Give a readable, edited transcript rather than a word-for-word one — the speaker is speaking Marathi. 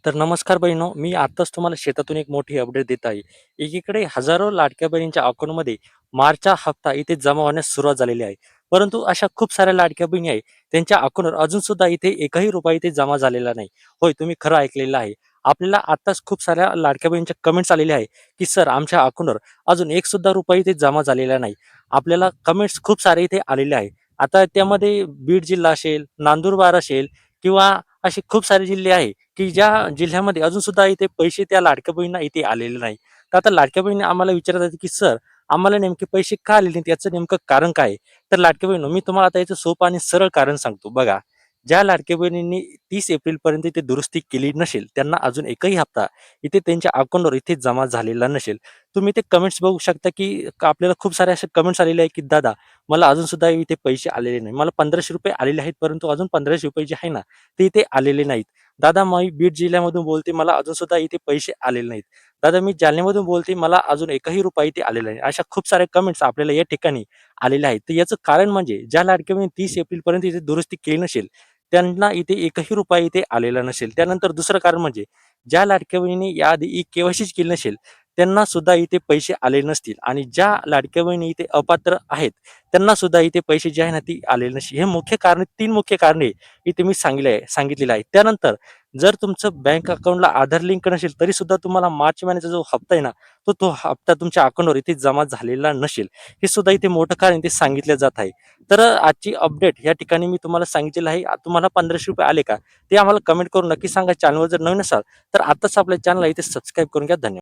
तर नमस्कार बहिणो, मी आत्ताच तुम्हाला शेतातून एक मोठी अपडेट देत आहे. एकीकडे हजारो लाडक्या बहिणींच्या अकाउंटमध्ये मार्चचा हप्ता इथे जमा होण्यास सुरुवात झालेली आहे. परंतु अशा खूप साऱ्या लाडक्या बहिणी आहेत, त्यांच्या अकाउंटवर अजून सुद्धा इथे एकही रुपया इथे जमा झालेला नाही. होय, तुम्ही खरं ऐकलेलं आहे. आपल्याला आत्ताच खूप साऱ्या लाडक्या बहिणींच्या कमेंट्स आलेल्या आहे, की सर आमच्या अकाउंटवर अजून एक सुद्धा रुपया इथे जमा झालेला नाही. आपल्याला कमेंट्स खूप सारे इथे आलेले आहे. आता त्यामध्ये बीड जिल्हा असेल, नंदुरबार असेल किंवा असे खूप सारे जिल्हे आहे, की ज्या जिल्ह्यामध्ये अजून सुद्धा इथे पैसे त्या लाडक्या बहिणींना इथे आलेले नाही. तर आता लाडक्या बहिणी आम्हाला विचारत आहेत, की "सर, आम्हाला नेमके पैसे का आलेले नाहीत? याचं नेमकं कारण काय आहे?" तर लाडक्या बहिणींनो, मी तुम्हाला आता याचं सोपं आणि सरळ कारण सांगतो. बघा, ज्या लाडक्या बहिणींनी 30 एप्रिलपर्यंत इथे दुरुस्ती केली नसेल, त्यांना अजून एकही हप्ता इथे त्यांच्या अकाउंटवर इथे जमा झालेला नसेल. तुम्ही ते कमेंट्स बघू शकता, की आपल्याला खूप सारे असे कमेंट्स आलेले आहेत, की "दादा, मला अजून सुद्धा इथे पैसे आलेले नाही. मला ₹1500 आलेले आहेत, परंतु अजून ₹1500 जे आहे ना, ते इथे आलेले नाहीत. दादा मी बीड जिल्ह्यामधून बोलते, मला अजून सुद्धा इथे पैसे आलेले नाहीत. दादा मी जालन्यामधून बोलते, मला अजून एकही रुपया इथे आलेला नाही." अशा खूप साऱ्या कमेंट्स आपल्याला या ठिकाणी आलेल्या आहेत. तर याचं कारण म्हणजे ज्या लाडक्या बहिणी 30 एप्रिलपर्यंत इथे दुरुस्ती केली नसेल, त्यांना इथे एकही रुपया इथे आलेला नसेल. त्यानंतर दुसरं कारण म्हणजे ज्या लाडक्या बहिणींनी याआधी ई-के-वाय-सीच केली नसेल, त्यांना सुद्धा इथे पैसे आलेले नसतील आणि ज्या लाडक्या बहिणी इथे अपात्र आहेत, त्यांना सुद्धा इथे पैसे जे आहे ना, ती आलेले नसतील. हे मुख्य कारण 3 मुख्य कारणे इथे मी सांगितलेलं आहे. त्यानंतर जर तुमचं बँक अकाउंटला आधार लिंक नसेल, तरी सुद्धा तुम्हाला मार्च महिन्याचा जो हप्ता आहे ना, तो हप्ता तुमच्या अकाउंटवर इथे जमा झालेला नसेल. हे सुद्धा इथे मोठं कारण इथे सांगितलं जात आहे. तर आजची अपडेट या ठिकाणी मी तुम्हाला सांगितलेलं आहे. तुम्हाला ₹1500 आले का? ते आम्हाला कमेंट करून नक्की सांगा. चॅनलवर जर नवीन असाल, तर आत्ताच आपल्या चॅनलला इथे सबस्क्राईब करून घ्या. धन्यवाद.